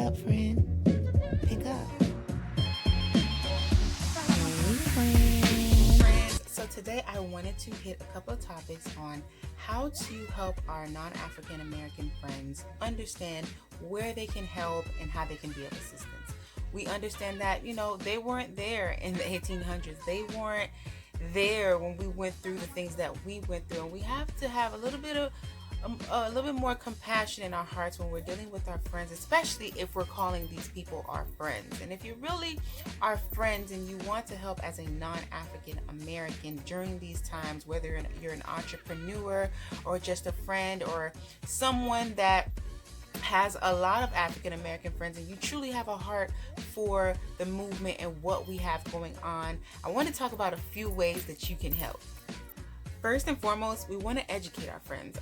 up, friend. Pick up. Friends, so today I wanted to hit a couple of topics on how to help our non-African American friends understand where they can help and how they can be of assistance. We understand that, they weren't there in the 1800s. They weren't there when we went through the things that we went through, and we have to have a little bit more compassion in our hearts when we're dealing with our friends, especially if we're calling these people our friends. And if you really are friends and you want to help as a non-African American during these times, whether you're an entrepreneur or just a friend or someone that has a lot of African American friends, and you truly have a heart for the movement and what we have going on, I want to talk about a few ways that you can help. First and foremost, we want to educate our friends.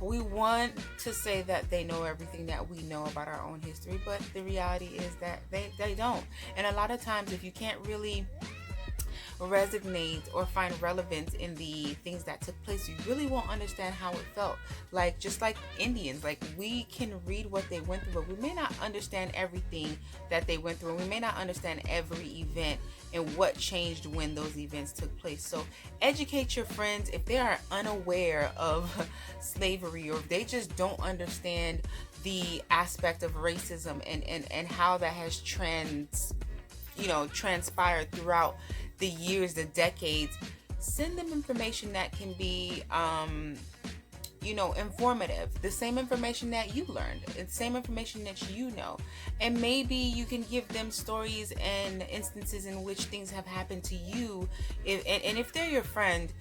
We want to say that they know everything that we know about our own history, but the reality is that they don't. And a lot of times, if you can't really resonate or find relevance in the things that took place, you really won't understand how it felt. Like, just like Indians, like, we can read what they went through, but we may not understand everything that they went through, and we may not understand every event and what changed when those events took place. So educate your friends if they are unaware of slavery, or if they just don't understand the aspect of racism and how that has transpired throughout the years, the decades. Send them information that can be informative, the same information that you learned, the same information that you know. And maybe you can give them stories and instances in which things have happened to you, and if they're your friend,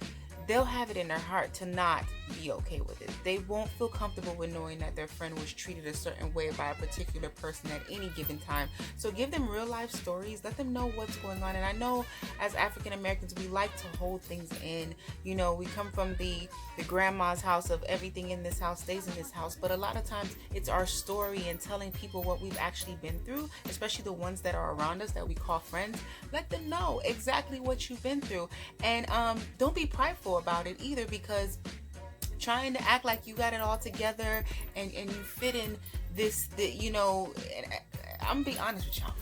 they'll have it in their heart to not be okay with it. They won't feel comfortable with knowing that their friend was treated a certain way by a particular person at any given time. So give them real life stories. Let them know what's going on. And I know as African Americans, we like to hold things in. We come from the grandma's house of everything in this house stays in this house. But a lot of times it's our story and telling people what we've actually been through, especially the ones that are around us that we call friends. Let them know exactly what you've been through. And don't be prideful about it either, because trying to act like you got it all together and you fit in this, I'm gonna be honest with y'all,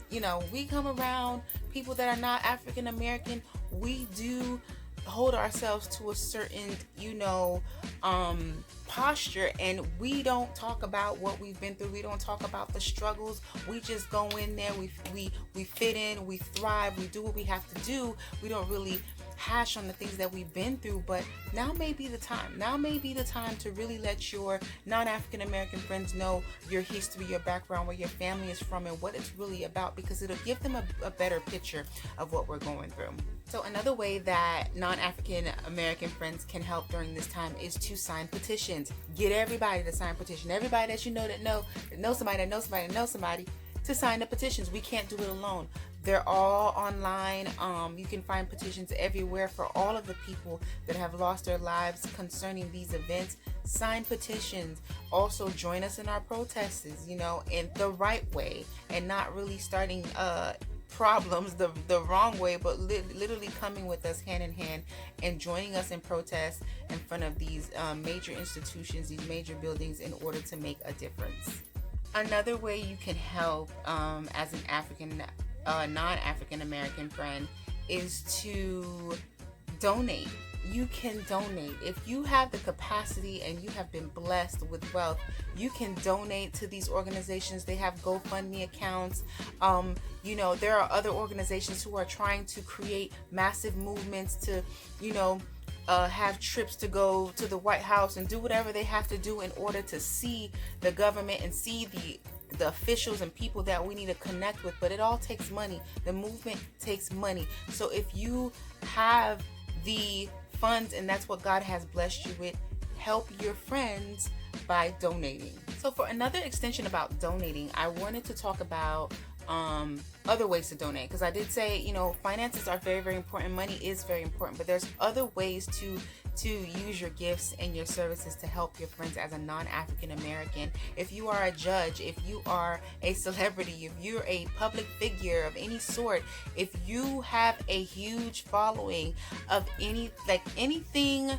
friend. We come around people that are not African American, we do hold ourselves to a certain, posture, and we don't talk about what we've been through. We don't talk about the struggles. We just go in there, we fit in, we thrive, we do what we have to do. We don't really hash on the things that we've been through. But now may be the time to really let your non-African American friends know your history, your background, where your family is from, and what it's really about, because it'll give them a better picture of what we're going through. So another way that non-African American friends can help during this time is to sign petitions. Get everybody to sign petition. Everybody that you know that knows somebody to sign the petitions. We can't do it alone. They're all online. You can find petitions everywhere for all of the people that have lost their lives concerning these events. Sign petitions. Also join us in our protests, in the right way, and not really starting problems the wrong way, but literally coming with us hand in hand and joining us in protests in front of these major institutions, these major buildings, in order to make a difference. Another way you can help as an non-African American friend is to donate. You can donate. If you have the capacity and you have been blessed with wealth, you can donate to these organizations. They have GoFundMe accounts. There are other organizations who are trying to create massive movements to, have trips to go to the White House and do whatever they have to do in order to see the government and see the officials and people that we need to connect with. But it all takes money. The movement takes money. So if you have the funds and that's what God has blessed you with, help your friends by donating. So for another extension about donating, I wanted to talk about other ways to donate, because I did say, finances are very, very important. Money is very important, but there's other ways to use your gifts and your services to help your friends as a non-African American. If you are a judge, if you are a celebrity, if you're a public figure of any sort, if you have a huge following of anything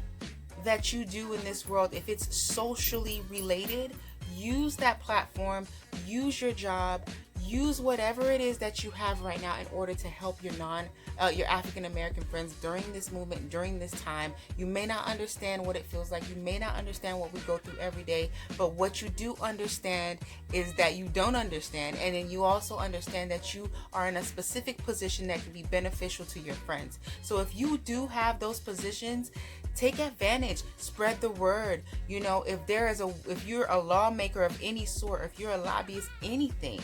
that you do in this world, if it's socially related, use that platform, use your job, use whatever it is that you have right now in order to help your your African American friends during this movement, during this time. You may not understand what it feels like. You may not understand what we go through every day, but what you do understand is that you don't understand, and then you also understand that you are in a specific position that can be beneficial to your friends. So if you do have those positions, take advantage, spread the word. You know, if you're a lawmaker of any sort, if you're a lobbyist, anything,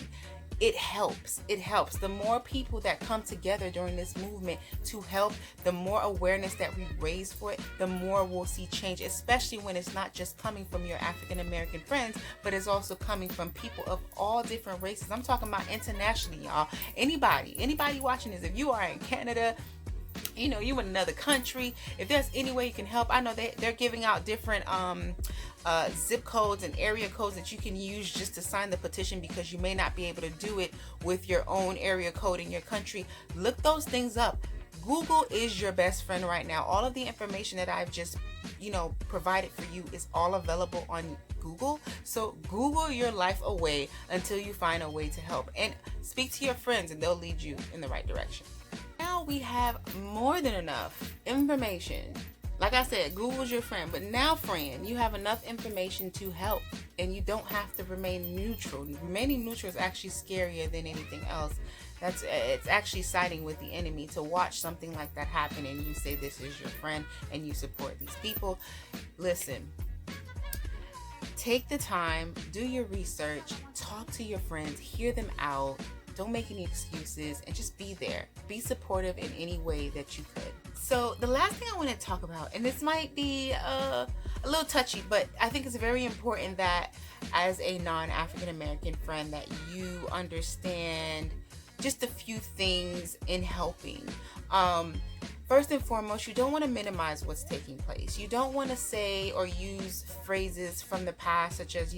it helps. It helps. The more people that come together during this movement to help, the more awareness that we raise for it, the more we'll see change, especially when it's not just coming from your African American friends, but it's also coming from people of all different races. I'm talking about internationally, y'all. Anybody watching this, if you are in Canada, you know, you in another country, if there's any way you can help, I know they're giving out different zip codes and area codes that you can use just to sign the petition, because you may not be able to do it with your own area code in your country. Look those things up. Google is your best friend right now. All of the information that I've just, provided for you is all available on Google. So Google your life away until you find a way to help, and speak to your friends and they'll lead you in the right direction. Now we have more than enough information. Like I said, Google's your friend, but now, friend, you have enough information to help, and you don't have to remain neutral. Remaining neutral is actually scarier than anything else. It's actually siding with the enemy to watch something like that happen, and you say this is your friend and you support these people. Listen, take the time, do your research, talk to your friends, hear them out. Don't make any excuses, and just be there. Be supportive in any way that you could. So the last thing I want to talk about, and this might be a little touchy, but I think it's very important that as a non-African American friend that you understand just a few things in helping. First and foremost, you don't want to minimize what's taking place. You don't want to say or use phrases from the past, such as,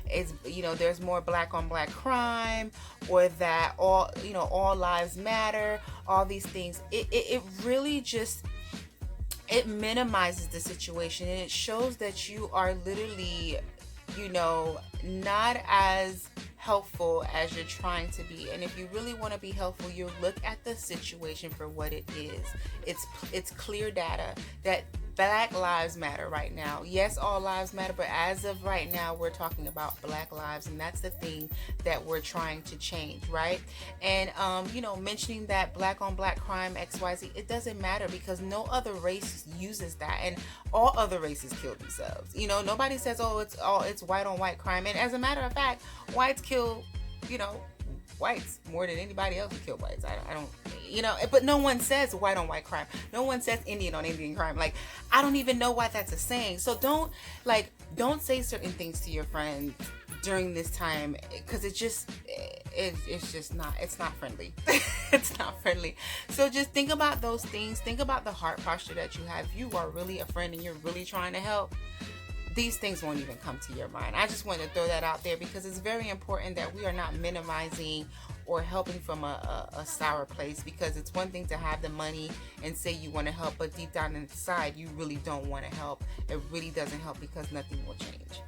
there's more black on black crime, or that all lives matter, all these things. It really just, it minimizes the situation, and it shows that you are literally, not as helpful as you're trying to be. And if you really want to be helpful, you look at the situation for what it is. It's clear data that Black lives matter right now. Yes, all lives matter, but as of right now, we're talking about Black lives, and that's the thing that we're trying to change, right? And mentioning that black on black crime, XYZ, it doesn't matter, because no other race uses that, and all other races kill themselves. Nobody says, it's white on white crime. And as a matter of fact, whites kill, whites more than anybody else who kill whites. I don't, but no one says white on white crime. No one says Indian on Indian crime. Like, I don't even know why that's a saying. So don't say certain things to your friends during this time, because it's not friendly. It's not friendly. So just think about those things. Think about the heart posture that you have. If you are really a friend and you're really trying to help, these things won't even come to your mind. I just want to throw that out there, because it's very important that we are not minimizing or helping from a sour place, because it's one thing to have the money and say you want to help, but deep down inside you really don't want to help. It really doesn't help, because nothing will change.